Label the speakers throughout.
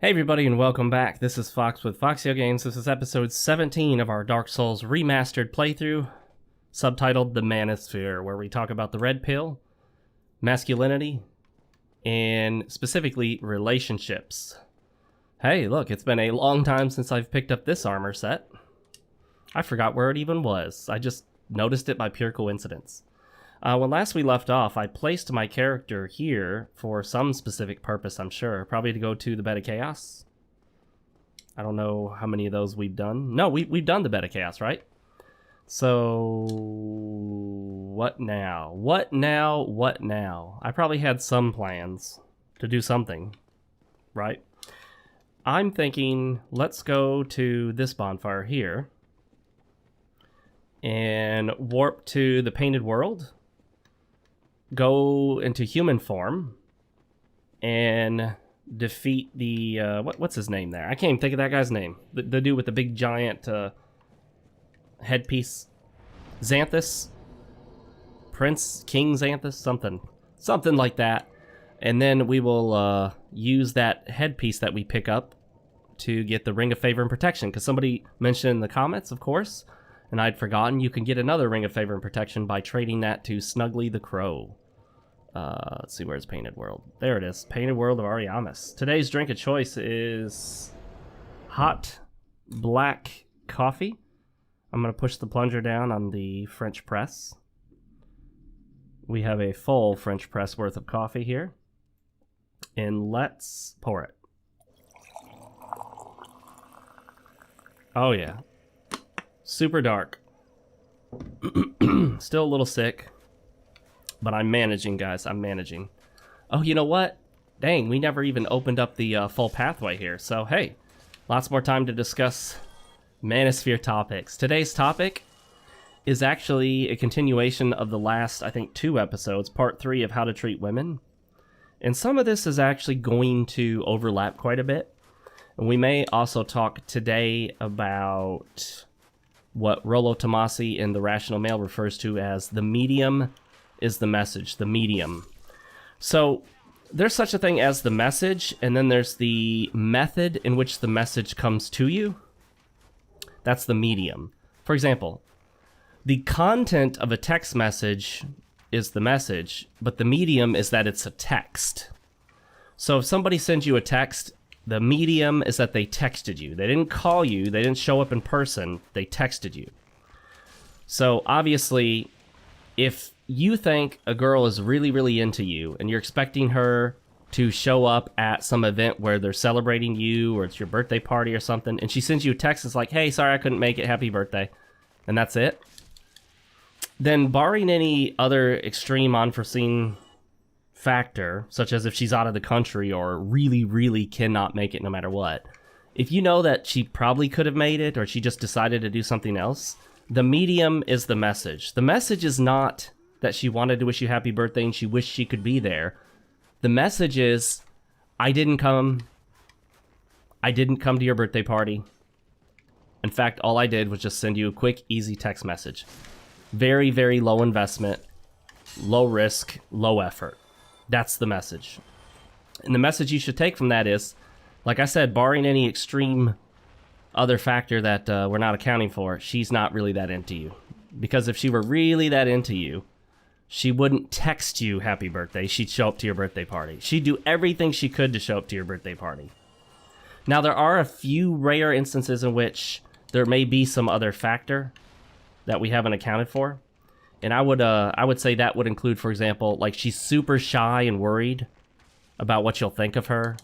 Speaker 1: Hey everybody and welcome back. This is Fox with FoxeoGames. This is episode 17 of our Dark Souls Remastered playthrough, subtitled The Manosphere, where we talk about the red pill, masculinity, and specifically relationships. Hey, look, it's been a long time since I've picked up this armor set. I forgot where it even was. I just noticed it by pure coincidence. When last we left off, I placed my character here for some specific purpose, I'm sure. Probably to go to the Bed of Chaos. I don't know how many of those we've done. No, we've done the Bed of Chaos, right? So, what now? What now? What now? I probably had some plans to do something, right? I'm thinking, let's go to this bonfire here and warp to the Painted World. Go into human form and defeat the what's his name there? I can't even think of that guy's name. The dude with the big giant headpiece. Xanthus? Prince King Xanthus? Something like that. And then we will use that headpiece that we pick up to get the Ring of Favor and Protection. Because somebody mentioned in the comments, of course, and I'd forgotten, you can get another Ring of Favor and Protection by trading that to Snuggly the Crow. Let's see, where's Painted World? There it is, Painted World of Ariamis. Today's drink of choice is hot black coffee. I'm going to push the plunger down on the French press. We have a full French press worth of coffee here. And let's pour it. Oh yeah. Super dark. Still a little sick. But I'm managing, guys. I'm managing. Oh, you know what? Dang, we never even opened up the full pathway here. So, hey, lots more time to discuss Manosphere topics. Today's topic is actually a continuation of the last, I think, 2 episodes, part 3 of How to Treat Women. And some of this is actually going to overlap quite a bit. And we may also talk today about what Rollo Tomasi in The Rational Male refers to as the medium is the message, the medium. So there's such a thing as the message, and then there's the method in which the message comes to you. That's the medium. For example, the content of a text message is the message, but the medium is that it's a text. So if somebody sends you a text, the medium is that they texted you. They didn't call you, they didn't show up in person, they texted you. So obviously, if you think a girl is really, really into you and you're expecting her to show up at some event where they're celebrating you or it's your birthday party or something, and she sends you a text that's like, hey, sorry I couldn't make it, happy birthday, and that's it, then barring any other extreme unforeseen factor, such as if she's out of the country or really, really cannot make it no matter what, if you know that she probably could have made it or she just decided to do something else, the medium is the message. The message is not that she wanted to wish you happy birthday and she wished she could be there. The message is, I didn't come to your birthday party. In fact, all I did was just send you a quick, easy text message. Very, very low investment, low risk, low effort. That's the message. And the message you should take from that is, like I said, barring any extreme other factor that we're not accounting for, she's not really that into you. Because if she were really that into you, she wouldn't text you happy birthday. She'd show up to your birthday party. She'd do everything she could to show up to your birthday party. Now, there are a few rare instances in which there may be some other factor that we haven't accounted for. And I would say that would include, for example, like she's super shy and worried about what you'll think of her.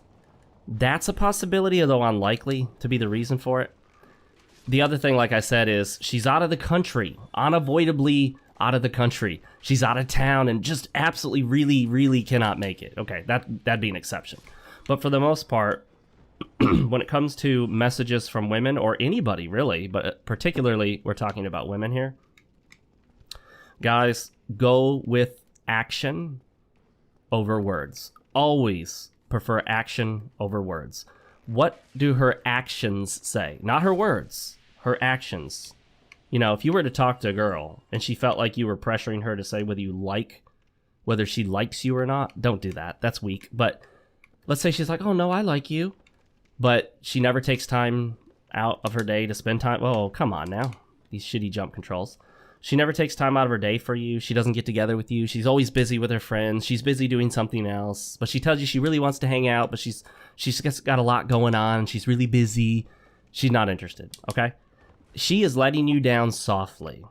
Speaker 1: That's a possibility, although unlikely to be the reason for it. The other thing, like I said, is she's out of the country, unavoidably out of the country. She's out of town and just absolutely really, really cannot make it. Okay, that'd be an exception. But for the most part, when it comes to messages from women, or anybody really, but particularly we're talking about women here, guys, go with action over words. Always prefer action over words. What do her actions say? Not her words, her actions. You know, if you were to talk to a girl and she felt like you were pressuring her to say whether she likes you or not, don't do that. That's weak. But let's say she's like, oh no, I like you. but she never takes time out of her day to spend time. Oh, come on now. These shitty jump controls. She never takes time out of her day for you. She doesn't get together with you. She's always busy with her friends. She's busy doing something else. But she tells you she really wants to hang out, but she's got a lot going on. She's really busy. She's not interested, okay? She is letting you down softly.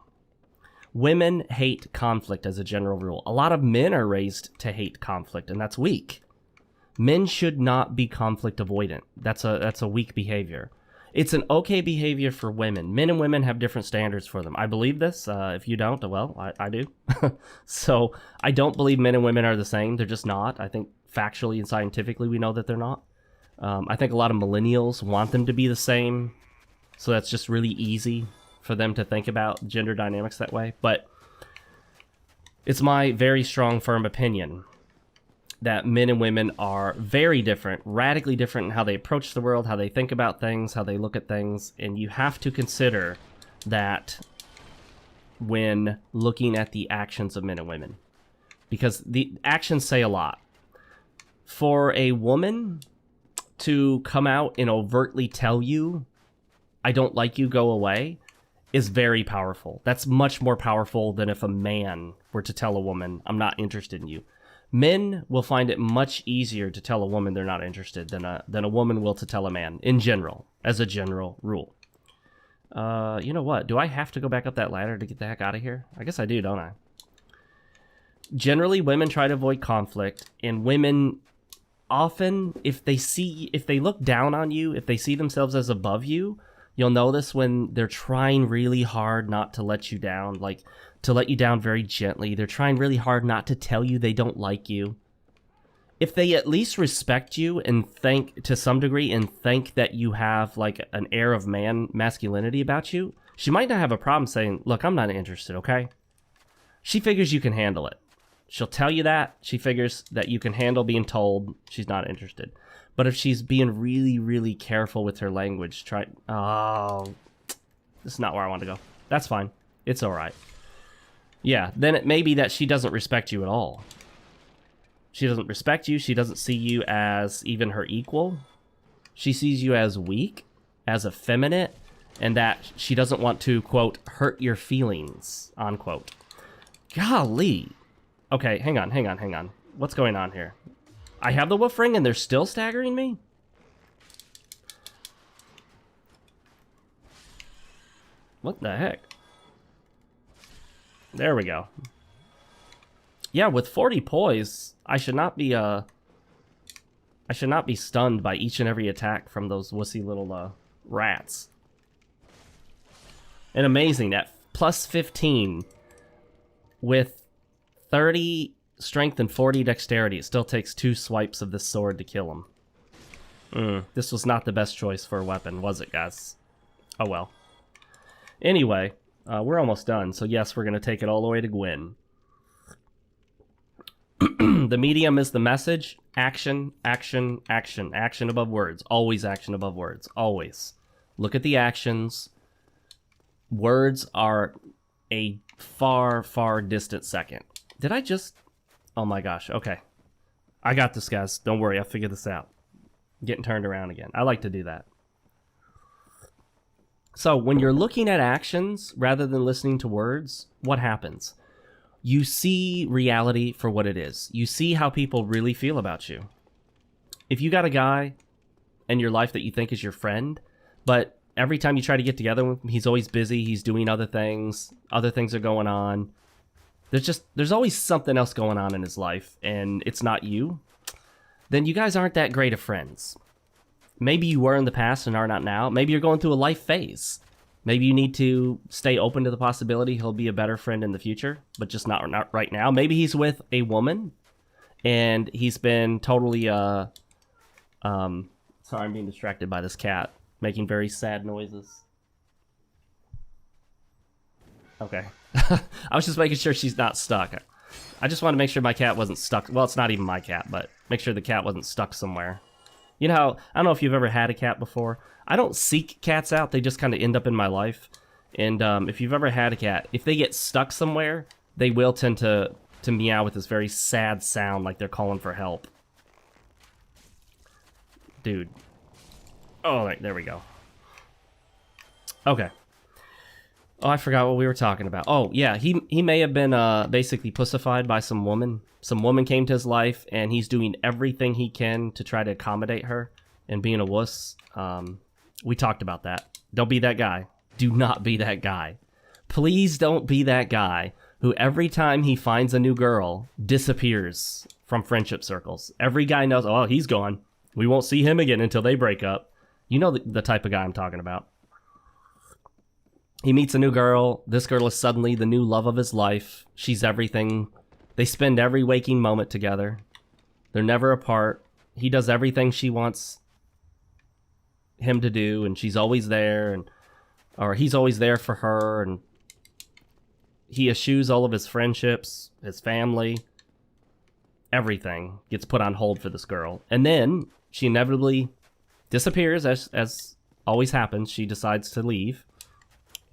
Speaker 1: Women hate conflict as a general rule. A lot of men are raised to hate conflict, and that's weak. Men should not be conflict avoidant. That's a weak behavior. It's an okay behavior for women. Men and women have different standards for them. I believe this. If you don't, well, I do. So I don't believe men and women are the same. They're just not. I think factually and scientifically we know that they're not. I think a lot of millennials want them to be the same. So that's just really easy for them to think about gender dynamics that way. But it's my very strong, firm opinion that men and women are very different, radically different in how they approach the world, how they think about things, how they look at things, and you have to consider that when looking at the actions of men and women, because the actions say a lot. For a woman to come out and overtly tell you, I don't like you, go away, is very powerful. That's much more powerful than if a man were to tell a woman, I'm not interested in you. Men will find it much easier to tell a woman they're not interested than a woman will to tell a man, in general, as a general rule. You know what? Do I have to go back up that ladder to get the heck out of here? I guess I do, don't I? Generally, women try to avoid conflict, and women often, if they look down on you, if they see themselves as above you, you'll notice when they're trying really hard not to let you down, like to let you down very gently. They're trying really hard not to tell you they don't like you. If they at least respect you and think, to some degree, and think that you have like an air of masculinity about you, she might not have a problem saying, look, I'm not interested, okay? She figures you can handle it. She'll tell you that. She figures that you can handle being told she's not interested. But if she's being really, really careful with her language, oh, this is not where I want to go. That's fine. It's all right. Yeah, then it may be that she doesn't respect you at all. She doesn't respect you. She doesn't see you as even her equal. She sees you as weak, as effeminate, and that she doesn't want to, quote, hurt your feelings, unquote. Golly. Okay, hang on. What's going on here? I have the woof ring and they're still staggering me? What the heck? There we go. Yeah, with 40 poise, I should not be stunned by each and every attack from those wussy little rats. And amazing, at plus 15 with 30 strength and 40 dexterity, it still takes 2 swipes of this sword to kill him. This was not the best choice for a weapon, was it, guys? Oh well. Anyway, we're almost done, so yes, we're going to take it all the way to Gwyn. The medium is the message. Action, action, action. Action above words. Always action above words. Always. Look at the actions. Words are a far, far distant second. Did I just... Oh my gosh, okay. I got this, guys. Don't worry, I'll figure this out. I'm getting turned around again. I like to do that. So, when you're looking at actions rather than listening to words, what happens? You see reality for what it is. You see how people really feel about you. If you got a guy in your life that you think is your friend, but every time you try to get together with him, he's always busy, he's doing other things are going on. There's always something else going on in his life, and it's not you. Then you guys aren't that great of friends. Maybe you were in the past and are not now. Maybe you're going through a life phase. Maybe you need to stay open to the possibility he'll be a better friend in the future, but just not right now. Maybe he's with a woman, and he's been totally, sorry, I'm being distracted by this cat, making very sad noises. Okay. I was just making sure she's not stuck. I just wanted to make sure my cat wasn't stuck. Well, it's not even my cat, but make sure the cat wasn't stuck somewhere. You know how, I don't know if you've ever had a cat before. I don't seek cats out. They just kind of end up in my life. And if you've ever had a cat, if they get stuck somewhere, they will tend to meow with this very sad sound like they're calling for help. Dude. Oh, right, there we go. Okay. Oh, I forgot what we were talking about. Oh, yeah, he may have been basically pussified by some woman. Some woman came to his life, and he's doing everything he can to try to accommodate her and being a wuss. We talked about that. Don't be that guy. Do not be that guy. Please don't be that guy who every time he finds a new girl disappears from friendship circles. Every guy knows, oh, he's gone. We won't see him again until they break up. You know the type of guy I'm talking about. He meets a new girl. This girl is suddenly the new love of his life. She's everything. They spend every waking moment together. They're never apart. He does everything she wants him to do, and she's always there, or he's always there for her, and he eschews all of his friendships, his family. Everything gets put on hold for this girl. And then she inevitably disappears, as always happens. She decides to leave.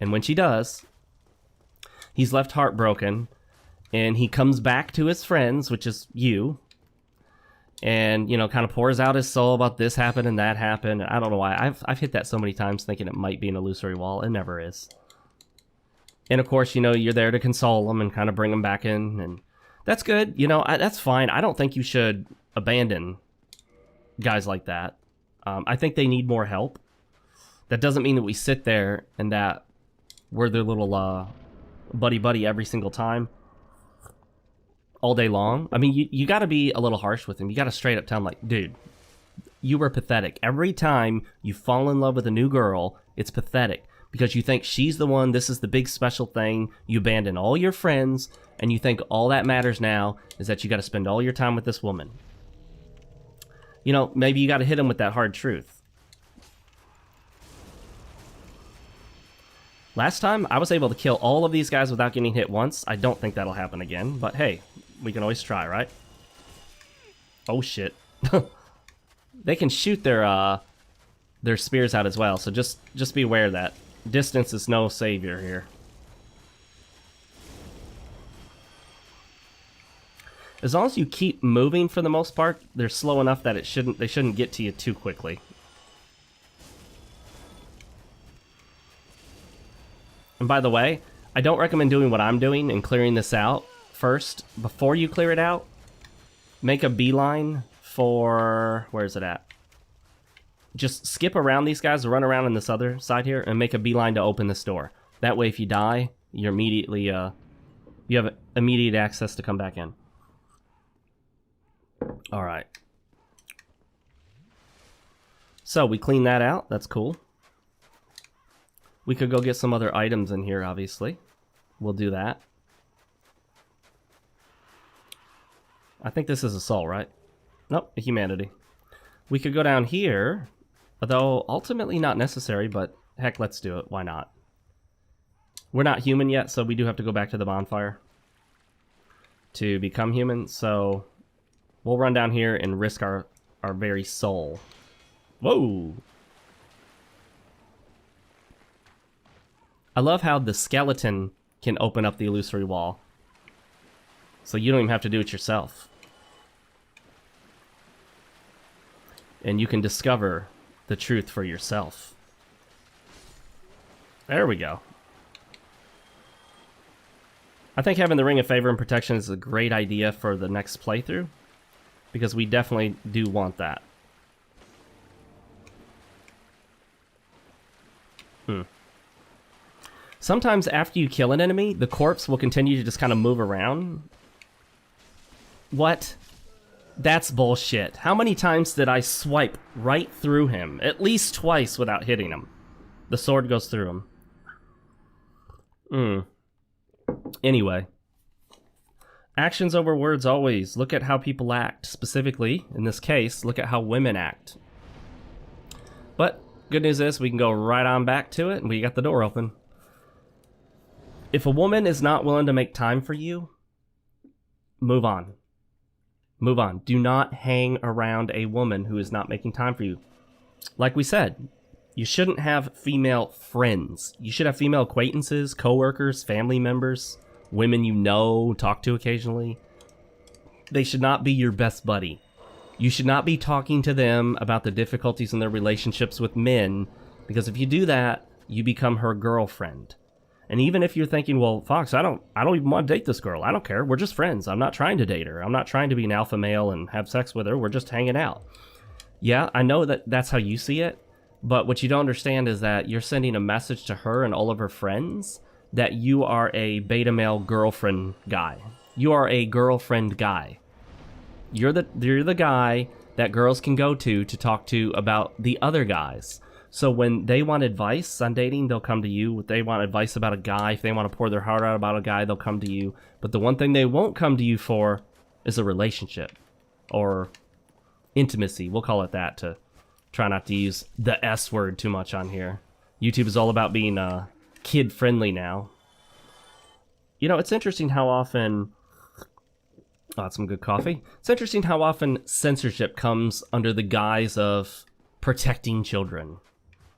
Speaker 1: And when she does, he's left heartbroken, and he comes back to his friends, which is you, and, you know, kind of pours out his soul about this happened and that happened. I don't know why. I've hit that so many times thinking it might be an illusory wall. It never is. And, of course, you know, you're there to console him and kind of bring him back in, and that's good. You know, that's fine. I don't think you should abandon guys like that. I think they need more help. That doesn't mean that we sit there and that we're their little buddy every single time, all day long. I mean, you got to be a little harsh with him. You got to straight up tell him, like, dude, you were pathetic. Every time you fall in love with a new girl, it's pathetic because you think she's the one. This is the big special thing. You abandon all your friends, and you think all that matters now is that you got to spend all your time with this woman. You know, maybe you got to hit him with that hard truth. Last time, I was able to kill all of these guys without getting hit once. I don't think that'll happen again, but hey, we can always try, right? Oh, shit. They can shoot their spears out as well, so just be aware of that. Distance is no savior here. As long as you keep moving for the most part, they're slow enough that they shouldn't get to you too quickly. And by the way, I don't recommend doing what I'm doing and clearing this out first. Before you clear it out, make a beeline for... where is it at? Just skip around these guys, run around on this other side here, and make a beeline to open this door. That way, if you die, you're immediately... you have immediate access to come back in. Alright. So, we clean that out. That's cool. We could go get some other items in here, obviously. We'll do that. I think this is a soul, right? Nope, a humanity. We could go down here, although ultimately not necessary, but heck, let's do it. Why not? We're not human yet, so we do have to go back to the bonfire to become human, so we'll run down here and risk our very soul. Whoa! I love how the skeleton can open up the illusory wall. So you don't even have to do it yourself. And you can discover the truth for yourself. There we go. I think having the Ring of Favor and Protection is a great idea for the next playthrough, because we definitely do want that. Sometimes after you kill an enemy, the corpse will continue to just kind of move around. What? That's bullshit. How many times did I swipe right through him? At least twice without hitting him. The sword goes through him. Anyway. Actions over words always. Look at how people act. Specifically, in this case, look at how women act. But, good news is, we can go right on back to it, and we got the door open. If a woman is not willing to make time for you, move on. Move on. Do not hang around a woman who is not making time for you. Like we said, you shouldn't have female friends. You should have female acquaintances, coworkers, family members, women you know, talk to occasionally. They should not be your best buddy. You should not be talking to them about the difficulties in their relationships with men, because if you do that, you become her girlfriend. And even if you're thinking, well, Fox, I don't even want to date this girl. I don't care. We're just friends. I'm not trying to date her. I'm not trying to be an alpha male and have sex with her. We're just hanging out. Yeah, I know that that's how you see it, but what you don't understand is that you're sending a message to her and all of her friends that you are a beta male girlfriend guy. You are a girlfriend guy. You're the guy that girls can go to talk to about the other guys. So when they want advice on dating, they'll come to you. If they want advice about a guy, if they want to pour their heart out about a guy, they'll come to you. But the one thing they won't come to you for is a relationship or intimacy. We'll call it that to try not to use the S word too much on here. YouTube is all about being kid-friendly now. You know, it's interesting how often... Oh, that's some good coffee. It's interesting how often censorship comes under the guise of protecting children.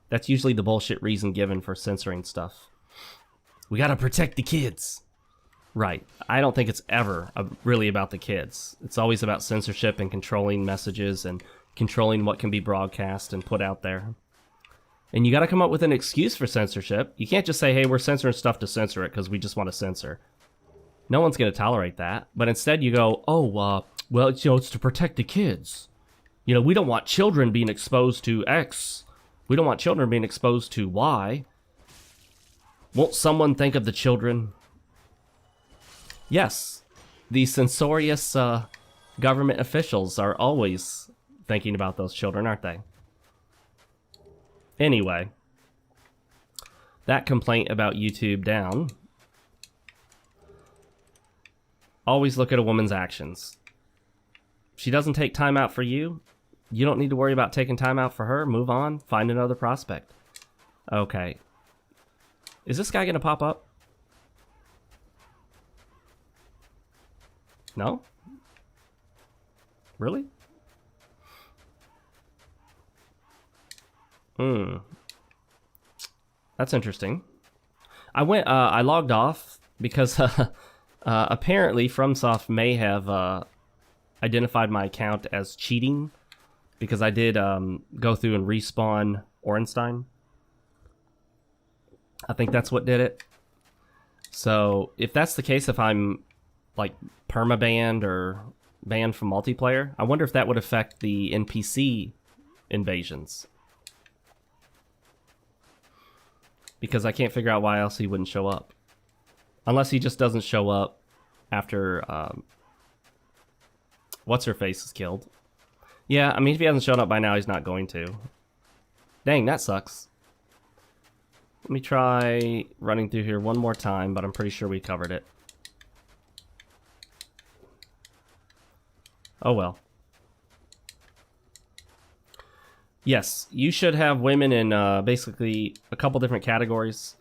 Speaker 1: That's usually the bullshit reason given for censoring stuff. We gotta protect the kids. Right. I don't think it's ever really about the kids. It's always about censorship and controlling messages and controlling what can be broadcast and put out there. And you gotta come up with an excuse for censorship. You can't just say, hey, we're censoring stuff to censor it because we just want to censor. No one's going to tolerate that. But instead you go, well, it's to protect the kids. You know, we don't want children being exposed to X. We don't want children being exposed to Y. Won't someone think of the children? Yes, the censorious government officials are always thinking about those children, aren't they? Anyway, that complaint about YouTube down. Always look at a woman's actions. She doesn't take time out for you. You don't need to worry about taking time out for her. Move on. Find another prospect. Okay. Is this guy going to pop up? No? Really? That's interesting. I logged off because apparently FromSoft may have identified my account as cheating because I did go through and respawn Orenstein. I think that's what did it. So if that's the case, if I'm like permabanned or banned from multiplayer, I wonder if that would affect the NPC invasions. Because I can't figure out why else he wouldn't show up. Unless he just doesn't show up after what's-her-face is killed. Yeah, I mean, if he hasn't shown up by now, he's not going to. Dang, that sucks. Let me try running through here one more time, but I'm pretty sure we covered it. Oh well. Yes, you should have women in basically a couple different categories.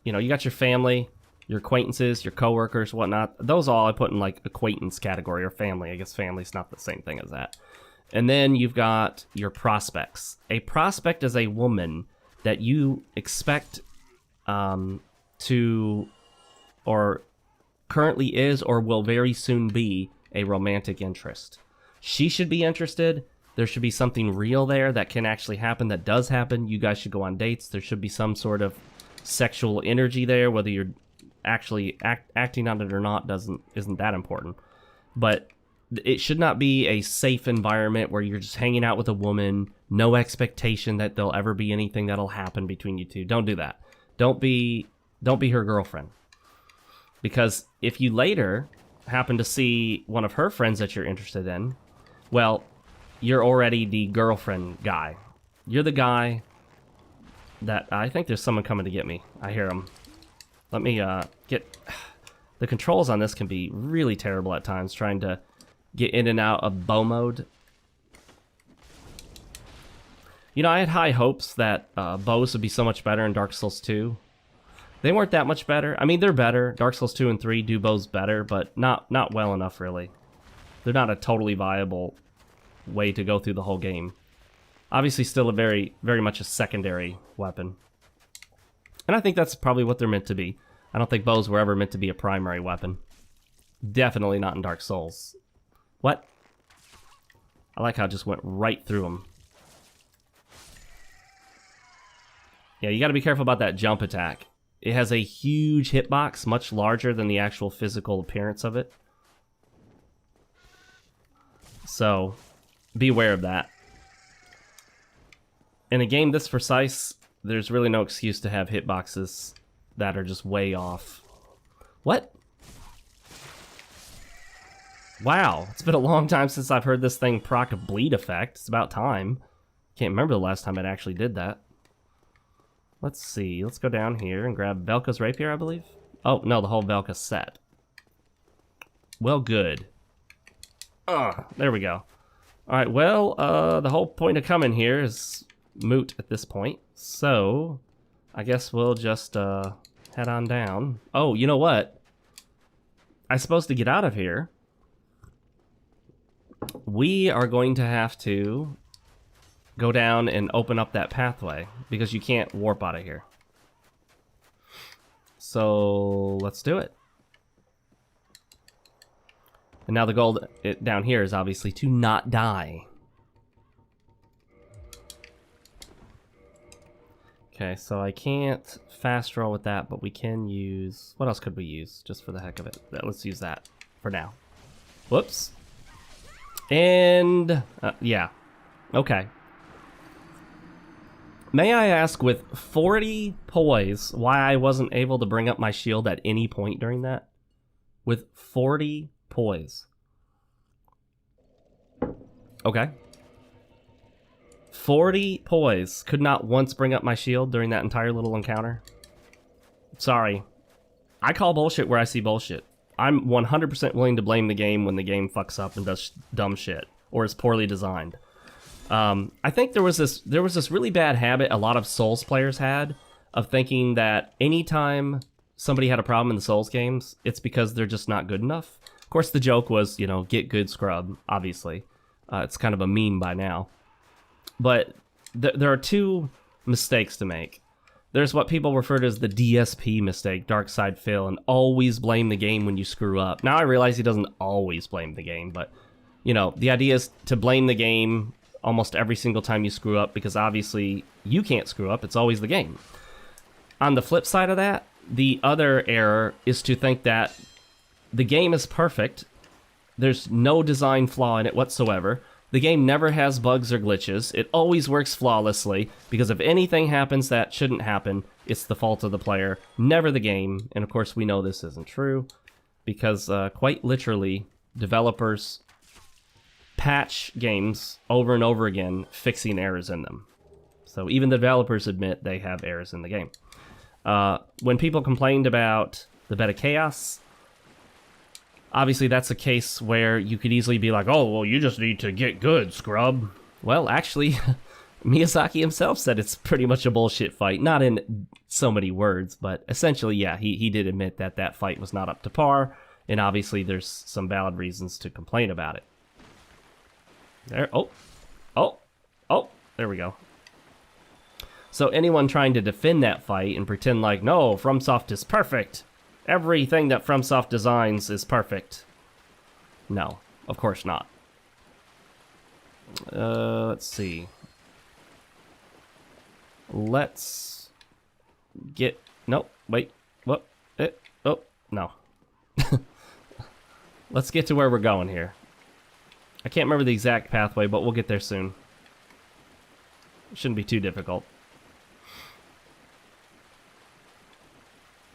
Speaker 1: You know, you got your family, your acquaintances, your coworkers, whatnot. Those all I put in like acquaintance category or family. I guess family's not the same thing as that. And then you've got your prospects. A prospect is a woman that you expect to, or currently is or will very soon be, a romantic interest. She should be interested. There should be something real there that can actually happen, that does happen. You guys should go on dates. There should be some sort of sexual energy there. Whether you're actually acting on it or not isn't that important. But it should not be a safe environment where you're just hanging out with a woman, no expectation that there'll ever be anything that'll happen between you two. Don't do that. Don't be her girlfriend. Because if you later happen to see one of her friends that you're interested in, well, you're already the girlfriend guy. You're the guy that... I think there's someone coming to get me. I hear him. Let me get... The controls on this can be really terrible at times, trying to get in and out of bow mode. You know, I had high hopes that bows would be so much better in Dark Souls 2. They weren't that much better. I mean, they're better. Dark Souls 2 and 3 do bows better, but not well enough, really. They're not a totally viable way to go through the whole game. Obviously, still a very much a secondary weapon. And I think that's probably what they're meant to be. I don't think bows were ever meant to be a primary weapon. Definitely not in Dark Souls. What? I like how it just went right through him. Yeah, you gotta be careful about that jump attack. It has a huge hitbox, much larger than the actual physical appearance of it. So, be aware of that. In a game this precise, there's really no excuse to have hitboxes that are just way off. What? Wow, it's been a long time since I've heard this thing proc a bleed effect. It's about time. Can't remember the last time it actually did that. Let's see, let's go down here and grab Velka's Rapier, I believe. Oh, no, the whole Velka set. Well, good. There we go. Alright, well, the whole point of coming here is moot at this point. So, I guess we'll just head on down. Oh, you know what? I'm supposed to get out of here. We are going to have to go down and open up that pathway because you can't warp out of here. So let's do it. And now the goal down here is obviously to not die. Okay, so I can't fast roll with that, but we can use... What else could we use, just for the heck of it? Let's use that for now. Whoops. And... yeah. Okay. May I ask, with 40 poise, why I wasn't able to bring up my shield at any point during that? With 40 poise. Okay. 40 poise. Could not once bring up my shield during that entire little encounter. Sorry. I call bullshit where I see bullshit. I'm 100% willing to blame the game when the game fucks up and does dumb shit. Or is poorly designed. I think there was this really bad habit a lot of Souls players had of thinking that anytime somebody had a problem in the Souls games, it's because they're just not good enough. Of course, the joke was, you know, get good scrub, obviously. It's kind of a meme by now. But there are two mistakes to make. There's what people refer to as the DSP mistake, Dark Side Phil, and always blame the game when you screw up. Now I realize he doesn't always blame the game, but, you know, the idea is to blame the game almost every single time you screw up, because obviously you can't screw up, it's always the game. On the flip side of that, the other error is to think that the game is perfect, there's no design flaw in it whatsoever, the game never has bugs or glitches, it always works flawlessly, because if anything happens that shouldn't happen, it's the fault of the player, never the game. And of course we know this isn't true, because quite literally, developers patch games over and over again, fixing errors in them. So even the developers admit they have errors in the game. When people complained about the Beta Chaos, obviously that's a case where you could easily be like, oh, well, you just need to get good, scrub. Well, actually, Miyazaki himself said it's pretty much a bullshit fight. Not in so many words, but essentially, yeah, he did admit that that fight was not up to par, and obviously there's some valid reasons to complain about it. There, there we go. So anyone trying to defend that fight and pretend like, no, FromSoft is perfect. Everything that FromSoft designs is perfect. No, of course not. Let's see. Let's get... Nope, wait. What? Oh, no. Let's get to where we're going here. I can't remember the exact pathway, but we'll get there soon. It shouldn't be too difficult.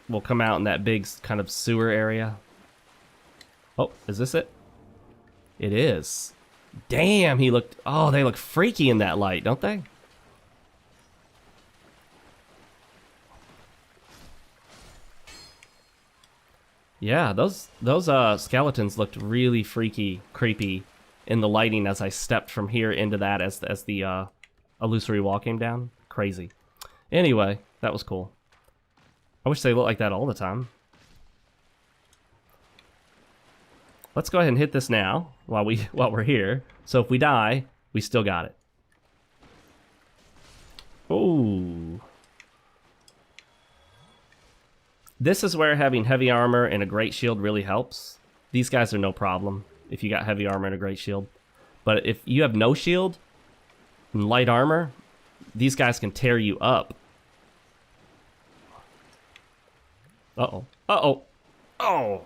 Speaker 1: We'll come out in that big kind of sewer area. Oh, is this it? It is. Damn, he looked... Oh, they look freaky in that light, don't they? Yeah, those skeletons looked really freaky, creepy in the lighting as I stepped from here into that as the illusory wall came down. Crazy. Anyway, that was cool. I wish they looked like that all the time. Let's go ahead and hit this now while we're here. So if we die, we still got it. Ooh. This is where having heavy armor and a great shield really helps. These guys are no problem if you got heavy armor and a great shield. But if you have no shield and light armor, these guys can tear you up. Uh-oh. Uh-oh. Oh.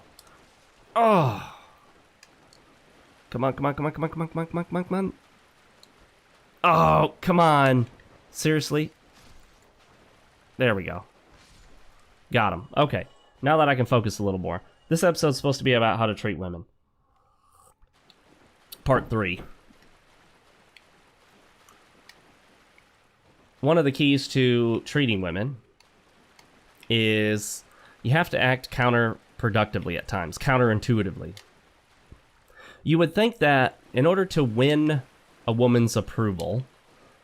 Speaker 1: Oh. Come on, come on, come on, come on, come on, come on, come on, come on, come on. Oh, come on. Seriously? There we go. Got him. Okay. Now that I can focus a little more. This episode's supposed to be about how to treat women. Part 3. One of the keys to treating women is you have to act counterproductively at times, counterintuitively. You would think that in order to win a woman's approval,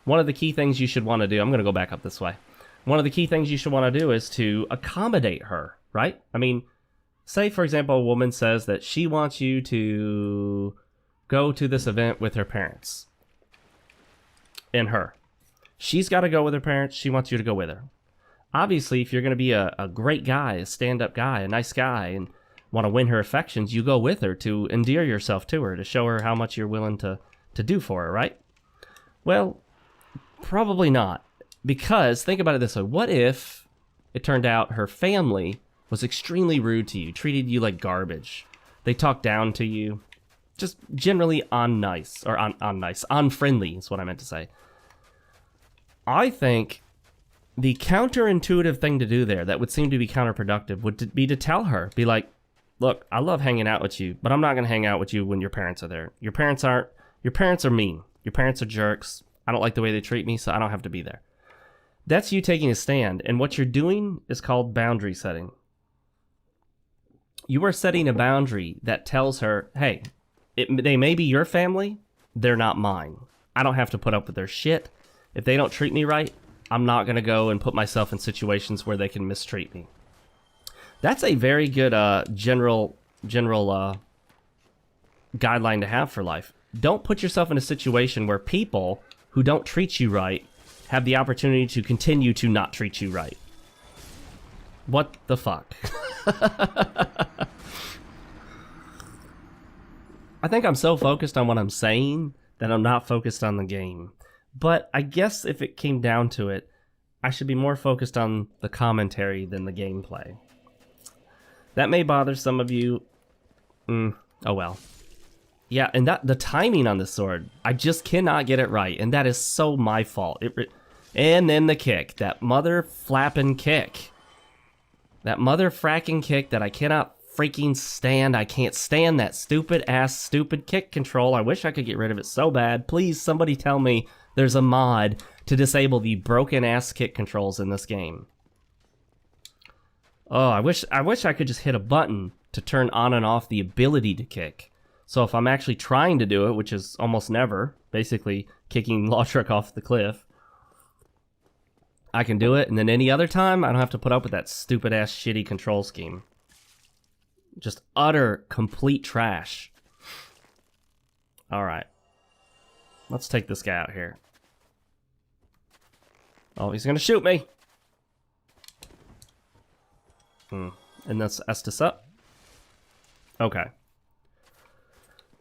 Speaker 1: one of the key things you should want to do, I'm going to go back up this way. One of the key things you should want to do is to accommodate her, right? I mean, say, for example, a woman says that she wants you to go to this event with her parents. And her. She's got to go with her parents. She wants you to go with her. Obviously, if you're going to be a great guy, a stand-up guy, a nice guy, and want to win her affections, you go with her to endear yourself to her, to show her how much you're willing to do for her, right? Well, probably not. Because, think about it this way, what if it turned out her family was extremely rude to you, treated you like garbage? They talked down to you, just generally unfriendly is what I meant to say. I think the counterintuitive thing to do there that would seem to be counterproductive would be to tell her, be like, look, I love hanging out with you, but I'm not going to hang out with you when your parents are there. Your parents are mean. Your parents are jerks. I don't like the way they treat me, so I don't have to be there. That's you taking a stand, and what you're doing is called boundary setting. You are setting a boundary that tells her, hey, they may be your family, they're not mine. I don't have to put up with their shit. If they don't treat me right, I'm not going to go and put myself in situations where they can mistreat me. That's a very good general guideline to have for life. Don't put yourself in a situation where people who don't treat you right have the opportunity to continue to not treat you right. What the fuck? I think I'm so focused on what I'm saying that I'm not focused on the game. But I guess if it came down to it, I should be more focused on the commentary than the gameplay. That may bother some of you. Oh well. Yeah, and the timing on this sword, I just cannot get it right, and that is so my fault. And then the kick, that mother flapping kick. That mother fracking kick that I cannot freaking stand. I can't stand that stupid kick control. I wish I could get rid of it so bad. Please, somebody tell me there's a mod to disable the broken ass kick controls in this game. Oh, I wish I could just hit a button to turn on and off the ability to kick. So if I'm actually trying to do it, which is almost never, basically kicking Logitech off the cliff, I can do it, and then any other time, I don't have to put up with that stupid-ass shitty control scheme. Just utter, complete trash. Alright. Let's take this guy out here. Oh, he's gonna shoot me! And let's Estus up. Okay.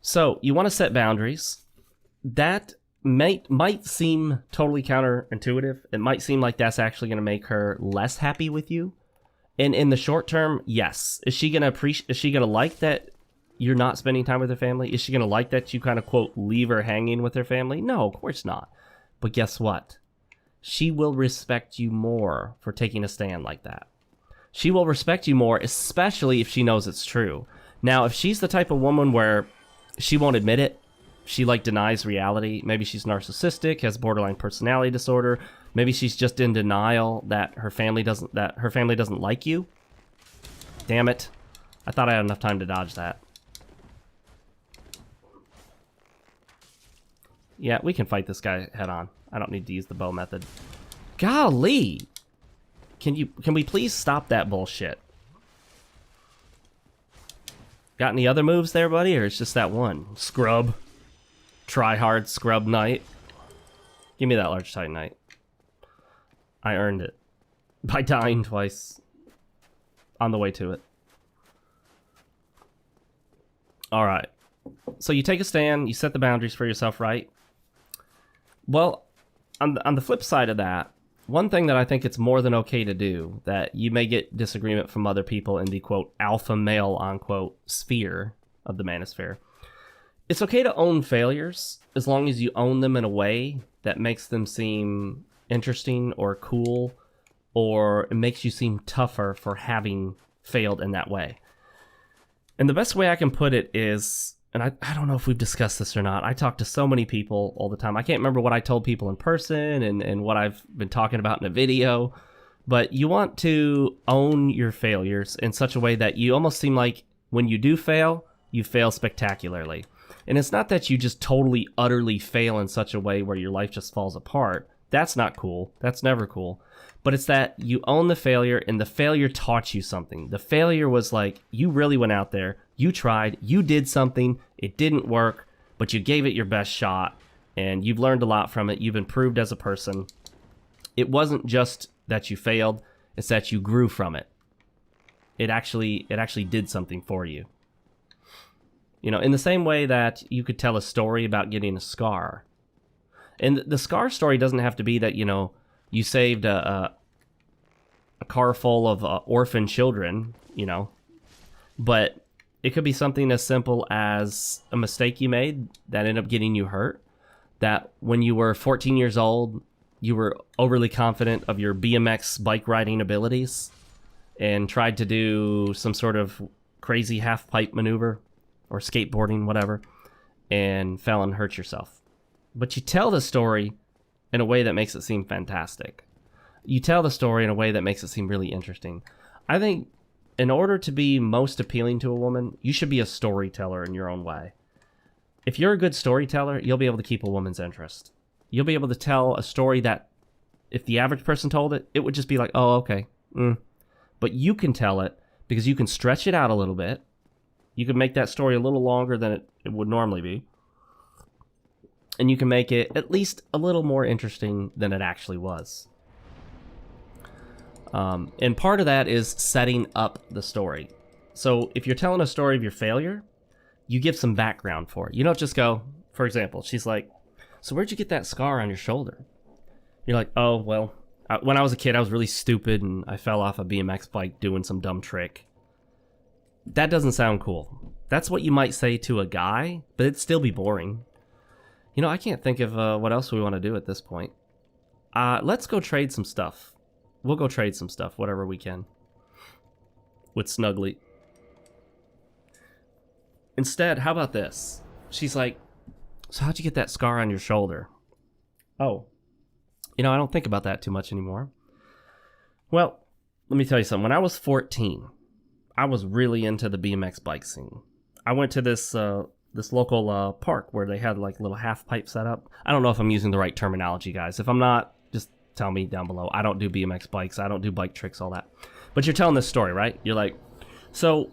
Speaker 1: So, you want to set boundaries. That might seem totally counterintuitive. It might seem like that's actually going to make her less happy with you. And in the short term, yes. Is she going to like that you're not spending time with her family? Is she going to like that you kind of, quote, leave her hanging with her family? No, of course not. But guess what? She will respect you more for taking a stand like that. She will respect you more, especially if she knows it's true. Now, if she's the type of woman where she won't admit it, she like denies reality, maybe she's narcissistic, has borderline personality disorder, maybe she's just in denial that her family doesn't like you. Damn it. I thought I had enough time to dodge that. Yeah, we can fight this guy head on. I don't need to use the bow method. Golly! Can we please stop that bullshit? Got any other moves there, buddy, or it's just that one? Scrub. Try hard scrub knight. Give me that large titanite. I earned it. By dying twice. On the way to it. Alright. So you take a stand, you set the boundaries for yourself, right? Well, on the flip side of that, one thing that I think it's more than okay to do, that you may get disagreement from other people in the, quote, alpha male, unquote, sphere of the Manosphere. It's okay to own failures as long as you own them in a way that makes them seem interesting or cool, or it makes you seem tougher for having failed in that way. And the best way I can put it is, and I don't know if we've discussed this or not, I talk to so many people all the time. I can't remember what I told people in person and what I've been talking about in a video, but you want to own your failures in such a way that you almost seem like when you do fail, you fail spectacularly. And it's not that you just totally, utterly fail in such a way where your life just falls apart. That's not cool. That's never cool. But it's that you own the failure, and the failure taught you something. The failure was like, you really went out there, you tried, you did something, it didn't work, but you gave it your best shot, and you've learned a lot from it. You've improved as a person. It wasn't just that you failed, it's that you grew from it. It actually did something for you. You know, in the same way that you could tell a story about getting a scar. And the scar story doesn't have to be that, you know, you saved a car full of orphan children, you know. But it could be something as simple as a mistake you made that ended up getting you hurt. That when you were 14 years old, you were overly confident of your BMX bike riding abilities and tried to do some sort of crazy half-pipe maneuver or skateboarding, whatever, and fell and hurt yourself. But you tell the story in a way that makes it seem fantastic. You tell the story in a way that makes it seem really interesting. I think in order to be most appealing to a woman, you should be a storyteller in your own way. If you're a good storyteller, you'll be able to keep a woman's interest. You'll be able to tell a story that if the average person told it, it would just be like, oh, okay. But you can tell it because you can stretch it out a little bit. You can make that story a little longer than it would normally be. And you can make it at least a little more interesting than it actually was. And part of that is setting up the story. So if you're telling a story of your failure, you give some background for it. You don't just go, for example, she's like, so where'd you get that scar on your shoulder? You're like, oh, well, when I was a kid, I was really stupid and I fell off a BMX bike doing some dumb trick. That doesn't sound cool. That's what you might say to a guy, but it'd still be boring. You know, I can't think of what else we want to do at this point. Let's go trade some stuff. We'll go trade some stuff, whatever we can. With Snuggly. Instead, how about this? She's like, so how'd you get that scar on your shoulder? Oh, you know, I don't think about that too much anymore. Well, let me tell you something. When I was 14, I was really into the BMX bike scene. I went to this local park where they had like a little half pipe set up. I don't know if I'm using the right terminology, guys. If I'm not, just tell me down below. I don't do BMX bikes. I don't do bike tricks, all that. But you're telling this story, right? You're like, so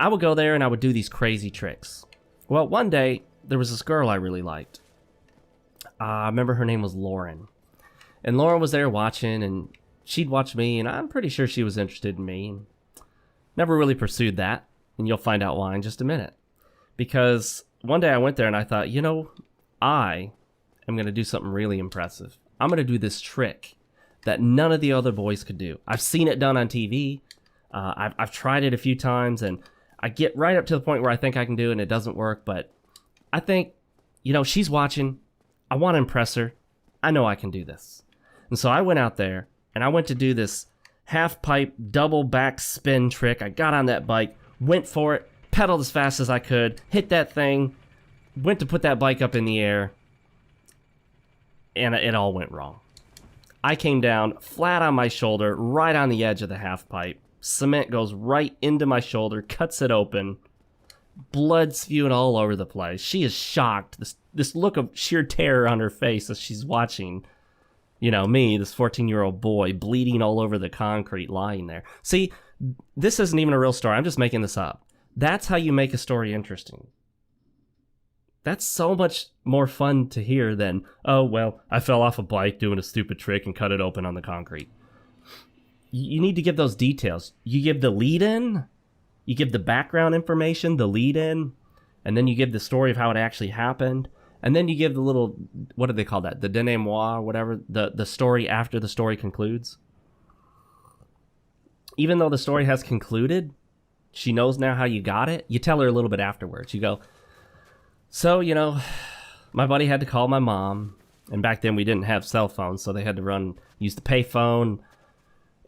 Speaker 1: I would go there and I would do these crazy tricks. Well, one day there was this girl I really liked. I remember her name was Lauren. And Lauren was there watching, and she'd watch me, and I'm pretty sure she was interested in me. Never really pursued that, and you'll find out why in just a minute. Because one day I went there and I thought, you know, I am going to do something really impressive. I'm going to do this trick that none of the other boys could do. I've seen it done on TV. I've tried it a few times, and I get right up to the point where I think I can do it, and it doesn't work. But I think, you know, she's watching. I want to impress her. I know I can do this. And so I went out there, and I went to do this half-pipe, double back spin trick. I got on that bike, went for it, pedaled as fast as I could, hit that thing, went to put that bike up in the air, and it all went wrong. I came down flat on my shoulder, right on the edge of the half-pipe. Cement goes right into my shoulder, cuts it open. Blood spewing all over the place. She is shocked. This look of sheer terror on her face as she's watching, you know, me, this 14-year-old boy, bleeding all over the concrete, lying there. See, this isn't even a real story. I'm just making this up. That's how you make a story interesting. That's so much more fun to hear than, oh, well, I fell off a bike doing a stupid trick and cut it open on the concrete. You need to give those details. You give the lead-in, you give the background information, the lead-in, and then you give the story of how it actually happened, and then you give the little, what do they call that? The denouement or whatever, the story after the story concludes. Even though the story has concluded, she knows now how you got it. You tell her a little bit afterwards. You go, so, you know, my buddy had to call my mom, and back then we didn't have cell phones, so they had to use the payphone.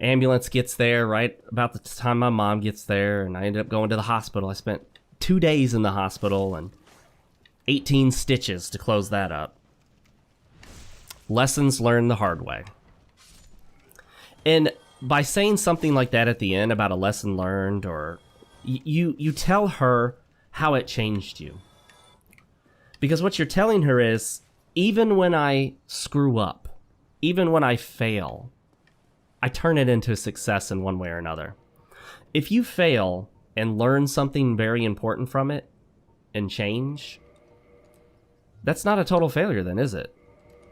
Speaker 1: Ambulance gets there right about the time my mom gets there, and I ended up going to the hospital. I spent 2 days in the hospital and 18 stitches to close that up. Lessons learned the hard way. And by saying something like that at the end about a lesson learned, or you tell her how it changed you. Because what you're telling her is, even when I screw up, even when I fail, I turn it into a success in one way or another. If you fail and learn something very important from it and change, that's not a total failure then, is it?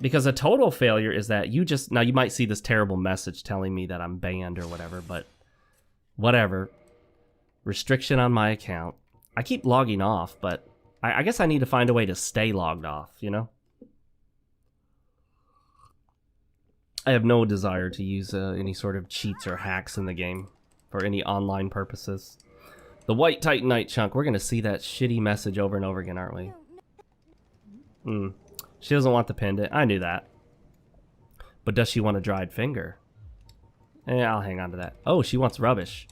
Speaker 1: Because a total failure is that now you might see this terrible message telling me that I'm banned or whatever, but whatever. Restriction on my account. I keep logging off, but I guess I need to find a way to stay logged off, you know? I have no desire to use any sort of cheats or hacks in the game for any online purposes. The White Titanite chunk. We're going to see that shitty message over and over again, aren't we? She doesn't want the pendant. I knew that. But does she want a dried finger? I'll hang on to that. Oh, she wants rubbish.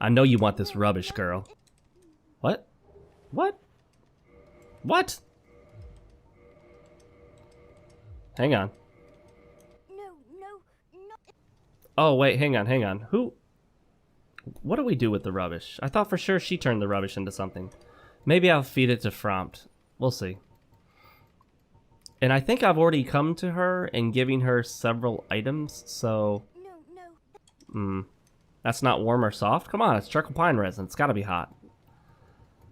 Speaker 1: I know you want this rubbish, girl. What? What? What? Hang on. Oh, wait, hang on. Who? What do we do with the rubbish? I thought for sure she turned the rubbish into something. Maybe I'll feed it to Frompt. We'll see. And I think I've already come to her and giving her several items, so... That's not warm or soft? Come on, it's charcoal pine resin. It's gotta be hot.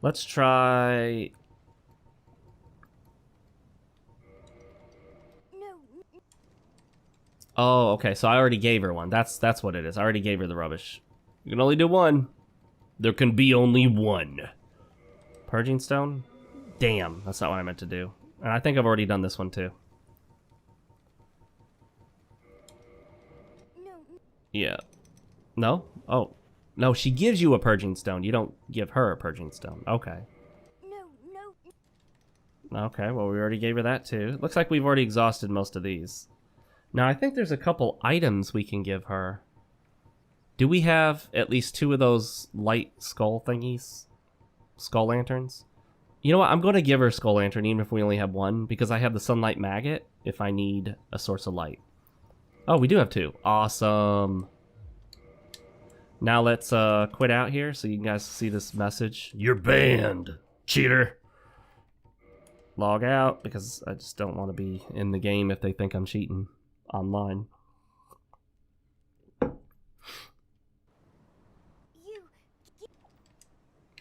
Speaker 1: Let's try... Oh, okay, so I already gave her one. That's what it is. I already gave her the rubbish. You can only do one. There can be only one. Purging stone? Damn, that's not what I meant to do. And I think I've already done this one too. Yeah. No? Oh. No, she gives you a purging stone. You don't give her a purging stone. Okay. Okay, well, we already gave her that too. Looks like we've already exhausted most of these. Now, I think there's a couple items we can give her. Do we have at least 2 of those light skull thingies? Skull lanterns? You know what? I'm going to give her a skull lantern even if we only have 1, because I have the sunlight maggot if I need a source of light. Oh, we do have 2. Awesome. Now let's quit out here so you guys see this message. You're banned, cheater. Log out, because I just don't want to be in the game if they think I'm cheating online.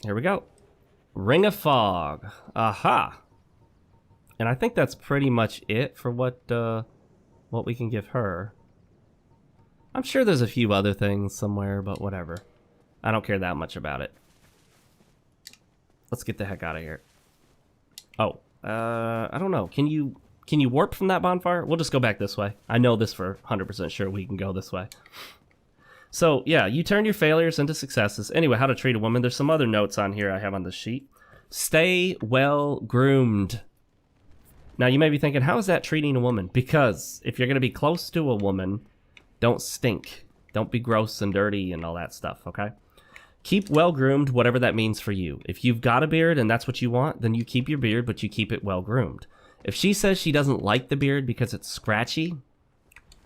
Speaker 1: Here we go. Ring of Fog. Aha. And I think that's pretty much it for what we can give her. I'm sure there's a few other things somewhere, but whatever. I don't care that much about it. Let's get the heck out of here. Oh, I don't know. Can you warp from that bonfire? We'll just go back this way. I know this for 100% sure we can go this way. So, yeah, you turn your failures into successes. Anyway, how to treat a woman. There's some other notes on here I have on the sheet. Stay well groomed. Now, you may be thinking, how is that treating a woman? Because if you're going to be close to a woman, don't stink. Don't be gross and dirty and all that stuff, okay? Keep well groomed, whatever that means for you. If you've got a beard and that's what you want, then you keep your beard, but you keep it well groomed. If she says she doesn't like the beard because it's scratchy,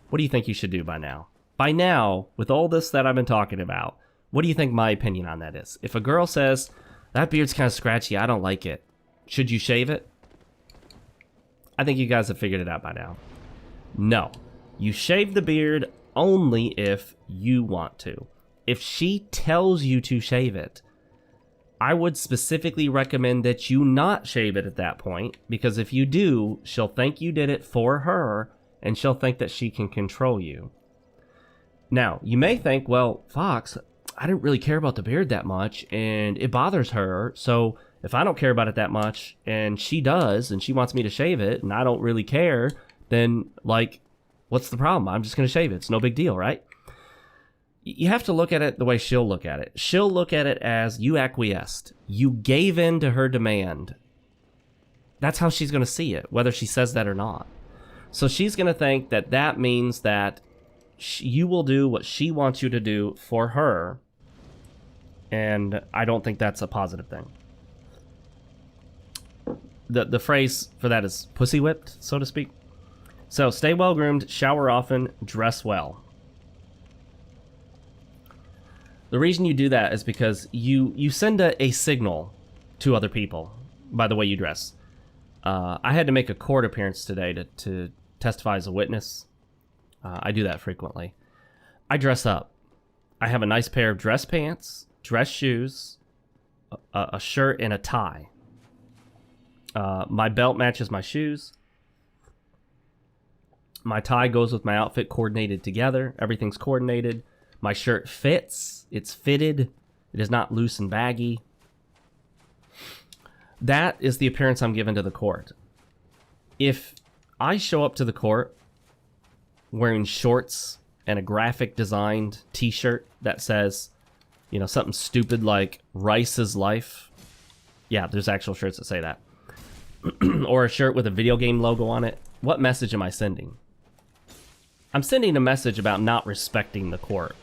Speaker 1: what do you think you should do by now? By now, with all this that I've been talking about, what do you think my opinion on that is? If a girl says, that beard's kind of scratchy, I don't like it, should you shave it? I think you guys have figured it out by now. No. You shave the beard only if you want to. If she tells you to shave it, I would specifically recommend that you not shave it at that point, because if you do, she'll think you did it for her, and she'll think that she can control you. Now, you may think, well, Fox, I didn't really care about the beard that much, and it bothers her, so If I don't care about it that much, and she does, and she wants me to shave it, and I don't really care, then, like, what's the problem? I'm just going to shave it. It's no big deal, right? You have to look at it the way she'll look at it. She'll look at it as you acquiesced. You gave in to her demand. That's how she's going to see it, whether she says that or not. So she's going to think that that means that you will do what she wants you to do for her, and I don't think that's a positive thing. The phrase for that is pussy whipped, so to speak. So stay well groomed, shower often, dress well. The reason you do that is because you send a signal to other people by the way you dress. I had to make a court appearance today to testify as a witness. I do that frequently. I dress up. I have a nice pair of dress pants, dress shoes, a shirt, and a tie. My belt matches my shoes. My tie goes with my outfit, coordinated together. Everything's coordinated. My shirt fits. It's fitted. It is not loose and baggy. That is the appearance I'm given to the court. If I show up to the court wearing shorts and a graphic designed t-shirt that says, you know, something stupid like Rice is life. Yeah, there's actual shirts that say that. Or a shirt with a video game logo on it. What message am I sending? I'm sending a message about not respecting the court.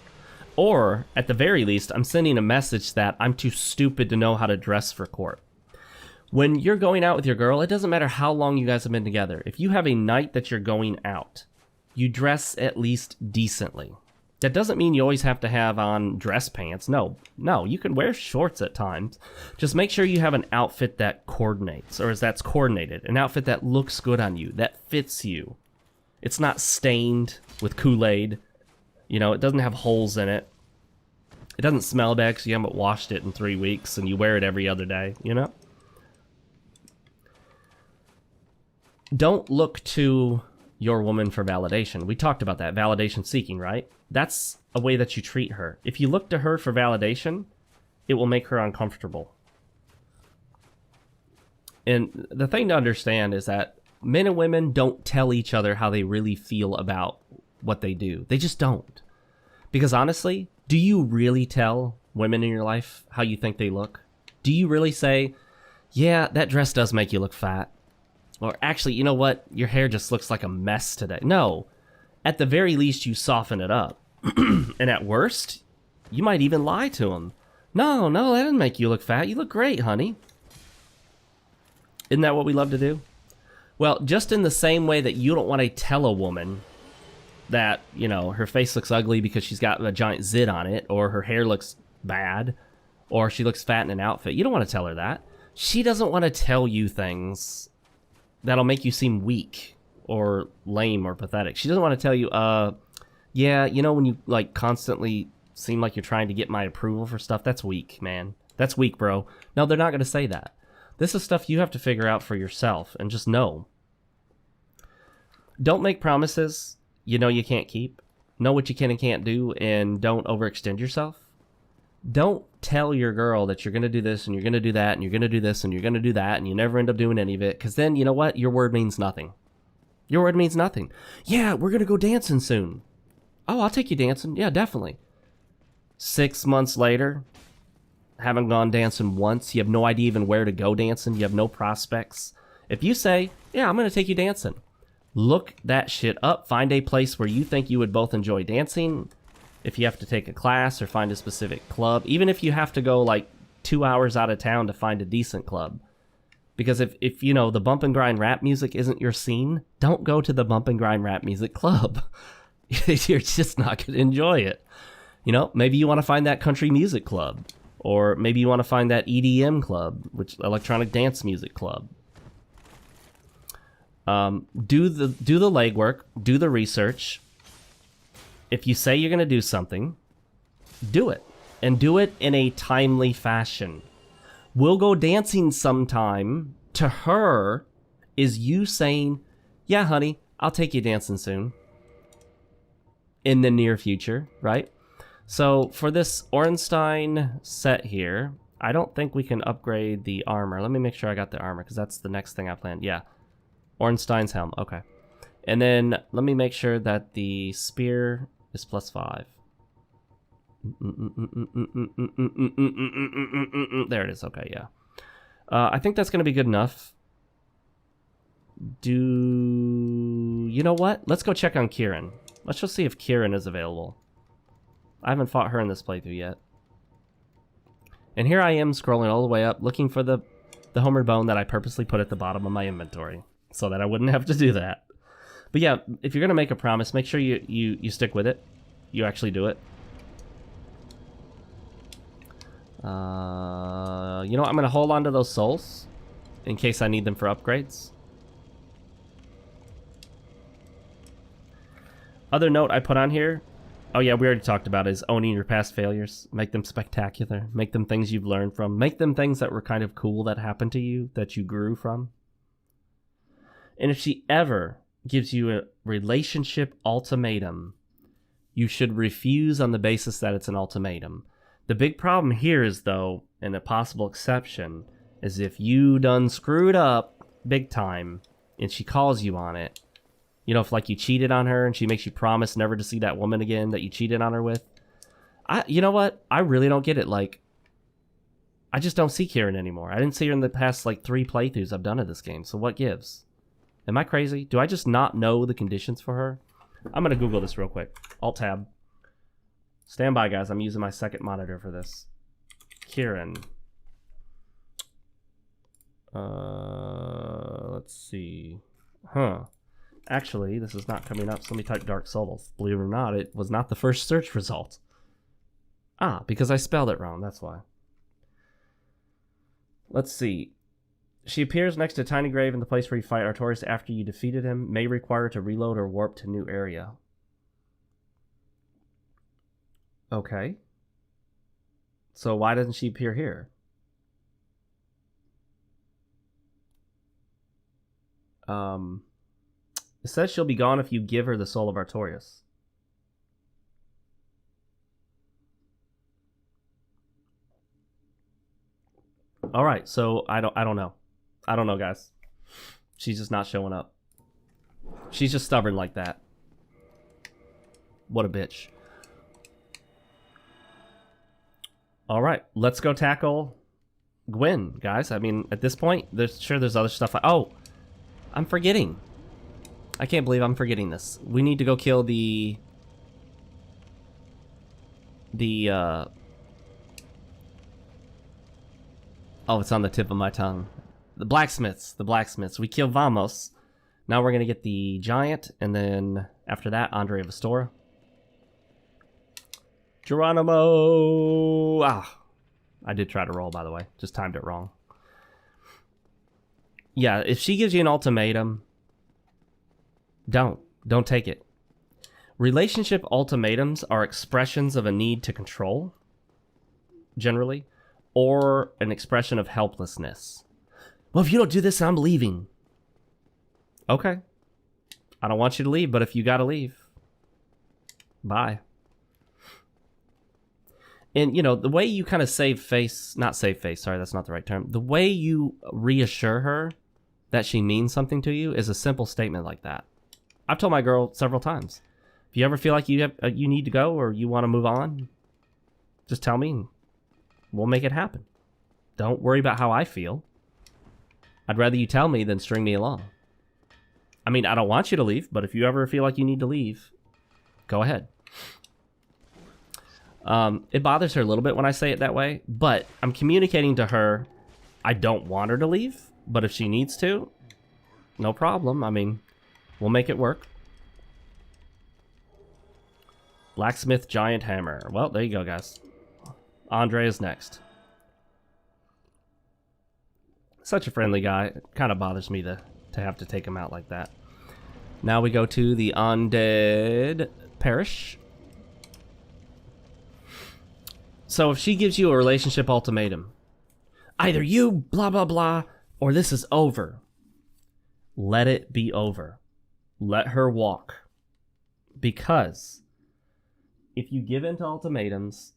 Speaker 1: Or, at the very least, I'm sending a message that I'm too stupid to know how to dress for court. When you're going out with your girl, it doesn't matter how long you guys have been together. If you have a night that you're going out, you dress at least decently. That doesn't mean you always have to have on dress pants. No, you can wear shorts at times. Just make sure you have an outfit that coordinates, or that's coordinated. An outfit that looks good on you, that fits you. It's not stained with Kool-Aid. You know, it doesn't have holes in it. It doesn't smell bad because you haven't washed it in 3 weeks and you wear it every other day, you know? Don't look to your woman for validation. We talked about that, validation seeking, right? That's a way that you treat her. If you look to her for validation, it will make her uncomfortable. And the thing to understand is that men and women don't tell each other how they really feel about what they do. They just don't. Because honestly, do you really tell women in your life how you think they look? Do you really say, yeah, that dress does make you look fat? Or actually, you know what? Your hair just looks like a mess today. No. At the very least, you soften it up. And at worst, you might even lie to them. No, that doesn't make you look fat. You look great, honey. Isn't that what we love to do? Well, just in the same way that you don't want to tell a woman that, you know, her face looks ugly because she's got a giant zit on it, or her hair looks bad, or she looks fat in an outfit. You don't want to tell her that. She doesn't want to tell you things that'll make you seem weak or lame or pathetic. She doesn't want to tell you, yeah, you know, when you like constantly seem like you're trying to get my approval for stuff, that's weak, man. That's weak, bro. No, they're not going to say that. This is stuff you have to figure out for yourself and just know. Don't make promises you know you can't keep. Know what you can and can't do, and don't overextend yourself. Don't tell your girl that you're going to do this and you're going to do that and you're going to do this and you're going to do that and you never end up doing any of it, because then, you know what? Your word means nothing. Your word means nothing. Yeah, we're going to go dancing soon. Oh, I'll take you dancing. Yeah, definitely. 6 months later, haven't gone dancing once. You have no idea even where to go dancing. You have no prospects. If you say, yeah, I'm going to take you dancing, look that shit up. Find a place where you think you would both enjoy dancing. If you have to take a class or find a specific club, even if you have to go like 2 hours out of town to find a decent club. Because if you know, the bump and grind rap music isn't your scene, don't go to the bump and grind rap music club. You're just not going to enjoy it. You know, maybe you want to find that country music club, or maybe you want to find that EDM club, which electronic dance music club. Do the legwork, do the research. If you say you're going to do something, do it, and do it in a timely fashion. We'll go dancing sometime to her is you saying, yeah, honey, I'll take you dancing soon. In the near future, right? So for this Ornstein set here, I don't think we can upgrade the armor. Let me make sure I got the armor, because that's the next thing I planned. Yeah. Ornstein's helm. Okay. And then let me make sure that the spear is +5. There it is. Okay, yeah. I think that's going to be good enough. You know what? Let's go check on Kieran. Let's just see if Kieran is available. I haven't fought her in this playthrough yet. And here I am scrolling all the way up, looking for the Homer bone that I purposely put at the bottom of my inventory, so that I wouldn't have to do that. But yeah, if you're going to make a promise, make sure you stick with it. You actually do it. You know what? I'm going to hold on to those souls in case I need them for upgrades. Other note I put on here, oh yeah, we already talked about it, is owning your past failures. Make them spectacular. Make them things you've learned from. Make them things that were kind of cool that happened to you, that you grew from. And if she ever gives you a relationship ultimatum, you should refuse on the basis that it's an ultimatum. The big problem here is, though, and a possible exception, is if you done screwed up big time and she calls you on it. You know, if like you cheated on her and she makes you promise never to see that woman again that you cheated on her with. You know what? I really don't get it. Like, I just don't see Kieran anymore. I didn't see her in the past like 3 playthroughs I've done of this game. So what gives? Am I crazy? Do I just not know the conditions for her? I'm going to Google this real quick. Alt-tab. Stand by, guys. I'm using my second monitor for this. Kieran. Let's see. Huh. Actually, this is not coming up, so let me type Dark Souls. Believe it or not, it was not the first search result. Ah, because I spelled it wrong, that's why. Let's see. She appears next to a tiny grave in the place where you fight Artorias after you defeated him. May require to reload or warp to new area. Okay. So why doesn't she appear here? It says she'll be gone if you give her the soul of Artorias. All right, so I don't know. I don't know, guys. She's just not showing up. She's just stubborn like that. What a bitch. All right, let's go tackle Gwen, guys. I mean, at this point, there's other stuff. Oh, I'm forgetting. I can't believe I'm forgetting this. We need to go kill the oh, it's on the tip of my tongue. The blacksmiths. We kill Vamos. Now we're gonna get the giant, and then after that, Andre of Astora. Geronimo! Ah, I did try to roll, by the way. Just timed it wrong. Yeah, if she gives you an ultimatum, don't take it. Relationship ultimatums are expressions of a need to control, generally, or an expression of helplessness. Well, if you don't do this, I'm leaving. Okay. I don't want you to leave, but if you gotta leave, bye. And, you know, the way you kind of sorry, that's not the right term. The way you reassure her that she means something to you is a simple statement like that. I've told my girl several times, if you ever feel like you need to go or you want to move on, just tell me and we'll make it happen. Don't worry about how I feel. I'd rather you tell me than string me along. I mean, I don't want you to leave, but if you ever feel like you need to leave, go ahead. It bothers her a little bit when I say it that way, but I'm communicating to her I don't want her to leave, but if she needs to, no problem. I mean, we'll make it work. Blacksmith giant hammer. Well, there you go, guys. Andre is next. Such a friendly guy. It kind of bothers me to have to take him out like that. Now we go to the undead parish. So if she gives you a relationship ultimatum, either you blah blah blah or this is over, let it be over. Let her walk. Because if you give in to ultimatums,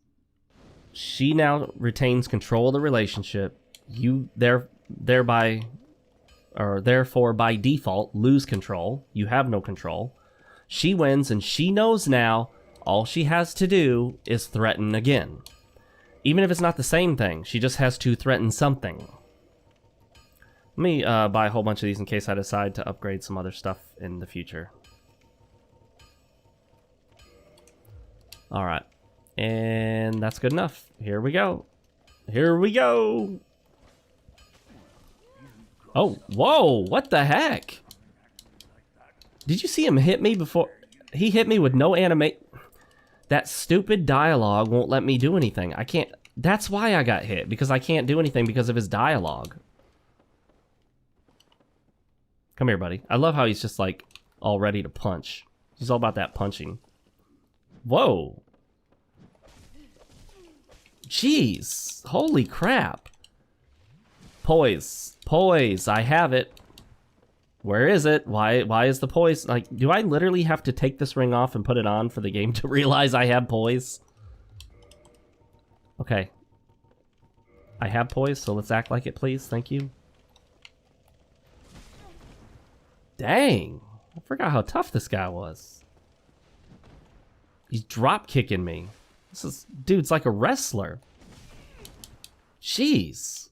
Speaker 1: She now retains control of the relationship. You thereby, or therefore by default, lose control. You have no control. She wins, and she knows now all she has to do is threaten again. Even if it's not the same thing, she just has to threaten something. Let me buy a whole bunch of these in case I decide to upgrade some other stuff in the future. Alright. And that's good enough. Here we go. Here we go! Oh, whoa! What the heck? Did you see him hit me before? He hit me with no animate. That stupid dialogue won't let me do anything. I can't. That's why I got hit, because I can't do anything because of his dialogue. Come here, buddy. I love how he's just like all ready to punch. He's all about that punching. Whoa. Jeez. Holy crap. Poise. Poise. I have it. Where is it? Why is the poise? Like, do I literally have to take this ring off and put it on for the game to realize I have poise? Okay. I have poise, so let's act like it, please. Thank you. Dang. I forgot how tough this guy was. He's drop kicking me. Dude's like a wrestler. Jeez.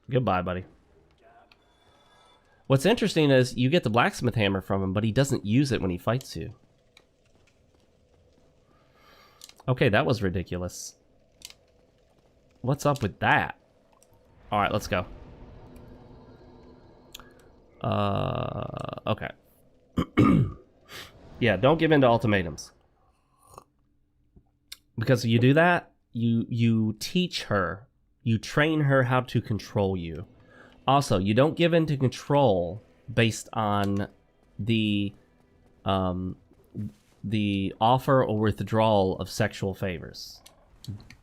Speaker 1: Goodbye, buddy. What's interesting is you get the blacksmith hammer from him, but he doesn't use it when he fights you. Okay, that was ridiculous. What's up with that? Alright, let's go. Okay. Yeah, don't give in to ultimatums. Because if you do that, you teach her. You train her how to control you. Also, you don't give in to control based on the offer or withdrawal of sexual favors.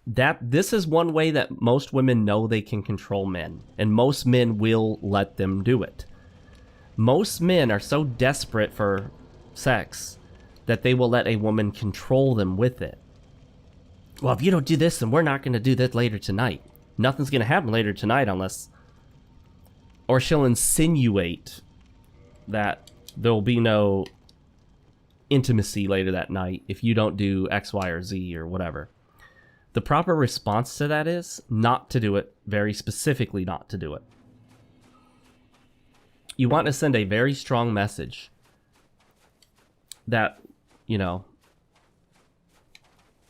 Speaker 1: This is one way that most women know they can control men, and most men will let them do it. Most men are so desperate for sex that they will let a woman control them with it. Well, if you don't do this, then we're not going to do that later tonight. Nothing's going to happen later tonight unless... Or she'll insinuate that there'll be no intimacy later that night if you don't do X, Y, or Z or whatever. The proper response to that is not to do it, very specifically not to do it. You want to send a very strong message that, you know,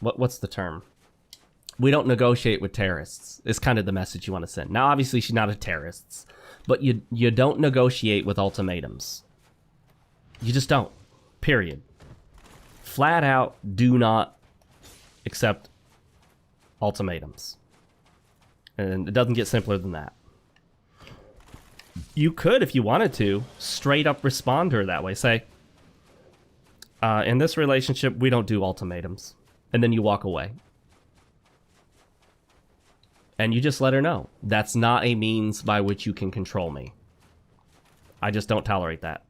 Speaker 1: what's the term? We don't negotiate with terrorists is kind of the message you want to send. Now, obviously, she's not a terrorist, but you don't negotiate with ultimatums. You just don't. Period. Flat out, do not accept ultimatums. And it doesn't get simpler than that. You could, if you wanted to, straight up respond to her that way. Say, in this relationship, we don't do ultimatums. And then you walk away. And you just let her know. That's not a means by which you can control me. I just don't tolerate that.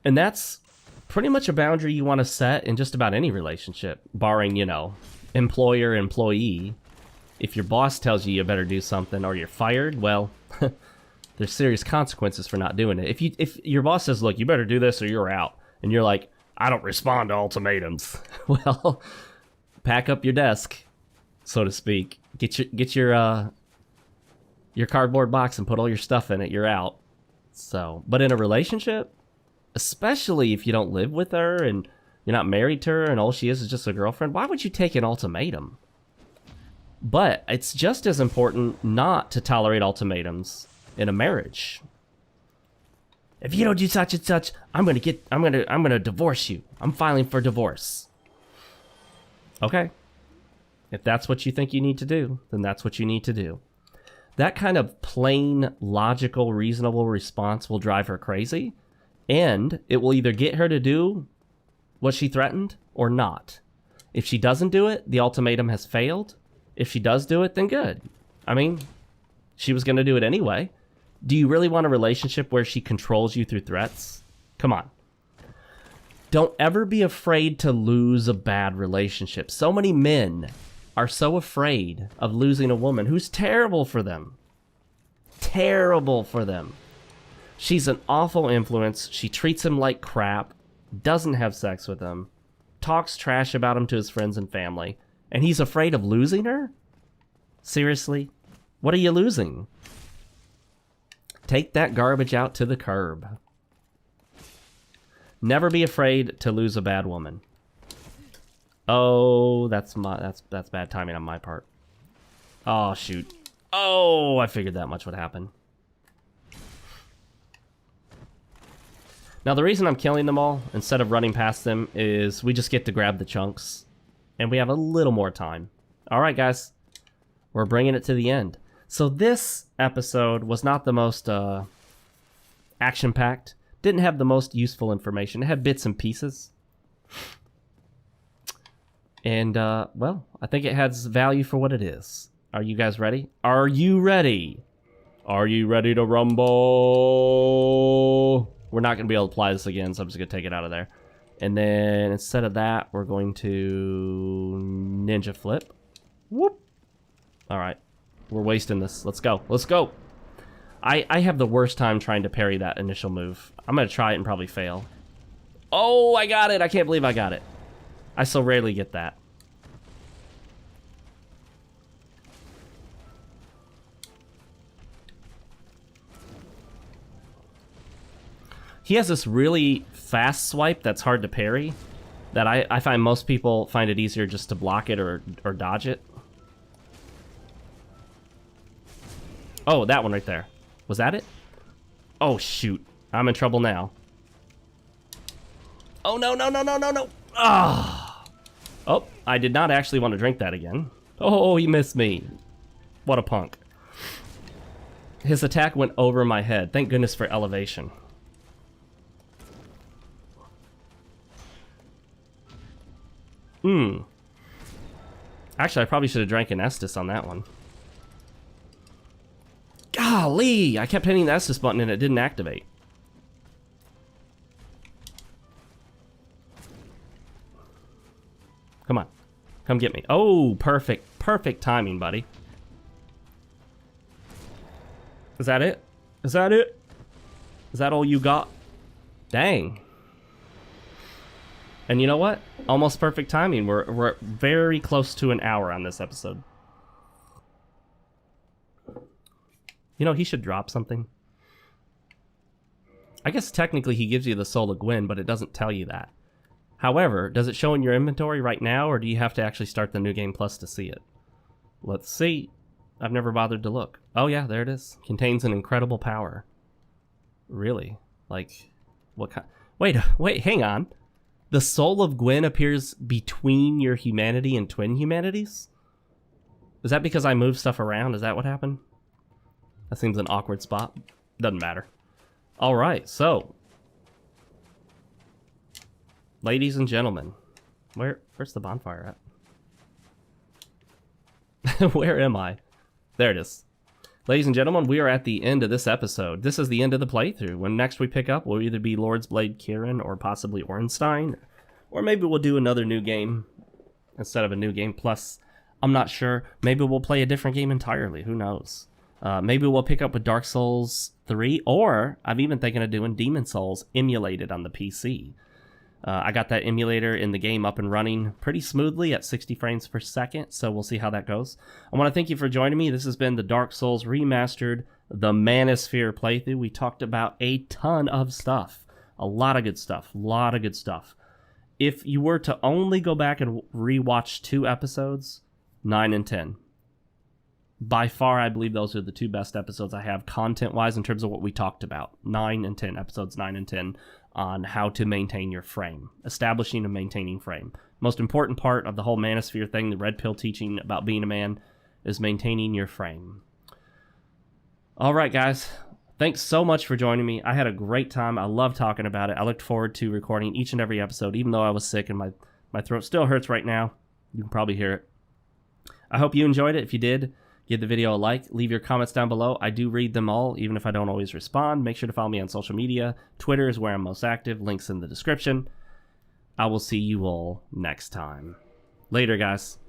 Speaker 1: And that's pretty much a boundary you want to set in just about any relationship. Barring, you know, employer-employee. If your boss tells you better do something or you're fired, well, there's serious consequences for not doing it. If your boss says, look, you better do this or you're out. And you're like, I don't respond to ultimatums. Well... Pack up your desk, so to speak. Get your cardboard box and put all your stuff in it. You're out. So, but in a relationship, especially if you don't live with her and you're not married to her and all she is just a girlfriend, why would you take an ultimatum? But it's just as important not to tolerate ultimatums in a marriage. If you don't do such and such, I'm gonna divorce you. I'm filing for divorce. Okay. If that's what you think you need to do, then that's what you need to do. That kind of plain, logical, reasonable response will drive her crazy, and it will either get her to do what she threatened or not. If she doesn't do it, the ultimatum has failed. If she does do it, then good. I mean, she was going to do it anyway. Do you really want a relationship where she controls you through threats? Come on. Don't ever be afraid to lose a bad relationship. So many men are so afraid of losing a woman who's terrible for them. Terrible for them. She's an awful influence. She treats him like crap, doesn't have sex with him, talks trash about him to his friends and family, and he's afraid of losing her? Seriously? What are you losing? Take that garbage out to the curb. Never be afraid to lose a bad woman. Oh, that's bad timing on my part. Oh, shoot. Oh, I figured that much would happen. Now, the reason I'm killing them all, instead of running past them, is we just get to grab the chunks. And we have a little more time. Alright, guys. We're bringing it to the end. So this episode was not the most action-packed. Didn't have the most useful information. It had bits and pieces. And, well, I think it has value for what it is. Are you guys ready? Are you ready? Are you ready to rumble? We're not going to be able to apply this again, so I'm just going to take it out of there. And then instead of that, we're going to ninja flip. Whoop. All right. We're wasting this. Let's go. Let's go. I have the worst time trying to parry that initial move. I'm going to try it and probably fail. Oh, I got it. I can't believe I got it. I so rarely get that. He has this really fast swipe that's hard to parry. That I find most people find it easier just to block it or dodge it. Oh, that one right there. Was that it? Oh, shoot. I'm in trouble now. Oh, no, no, no, no, no, no. Ah. Oh, I did not actually want to drink that again. Oh, he missed me. What a punk. His attack went over my head. Thank goodness for elevation. Actually, I probably should have drank an Estus on that one. Golly! I kept hitting the Estus button and it didn't activate. Come on. Come get me. Oh, perfect. Perfect timing, buddy. Is that it? Is that it? Is that all you got? Dang. And you know what? Almost perfect timing. We're very close to an hour on this episode. You know, he should drop something. I guess technically he gives you the Soul of Gwyn, but it doesn't tell you that. However, does it show in your inventory right now, or do you have to actually start the New Game Plus to see it? Let's see. I've never bothered to look. Oh yeah, there it is. Contains an incredible power. Really? Like, what kind? Wait, hang on. The Soul of Gwyn appears between your humanity and twin humanities? Is that because I move stuff around? Is that what happened? That seems an awkward spot. Doesn't matter. Alright, so. Ladies and gentlemen. Where's the bonfire at? Where am I? There it is. Ladies and gentlemen, we are at the end of this episode. This is the end of the playthrough. When next we pick up, we'll either be Lord's Blade Kieran or possibly Ornstein. Or maybe we'll do another new game instead of a New Game Plus. I'm not sure. Maybe we'll play a different game entirely. Who knows? Maybe we'll pick up with Dark Souls 3. Or I'm even thinking of doing Demon Souls emulated on the PC. I got that emulator in the game up and running pretty smoothly at 60 frames per second, so we'll see how that goes. I want to thank you for joining me. This has been the Dark Souls Remastered, the Manosphere playthrough. We talked about a ton of stuff. A lot of good stuff. A lot of good stuff. If you were to only go back and rewatch 2 episodes, 9 and 10. By far, I believe those are the 2 best episodes I have content-wise in terms of what we talked about. 9 and 10, episodes 9 and 10. On how to maintain your frame. Establishing and maintaining frame. Most important part of the whole Manosphere thing, the Red Pill teaching about being a man, is maintaining your frame. Alright guys, thanks so much for joining me. I had a great time. I love talking about it. I looked forward to recording each and every episode, even though I was sick and my throat still hurts right now. You can probably hear it. I hope you enjoyed it. If you did, give the video a like, leave your comments down below. I do read them all, even if I don't always respond. Make sure to follow me on social media. Twitter is where I'm most active. Links in the description. I will see you all next time. Later, guys.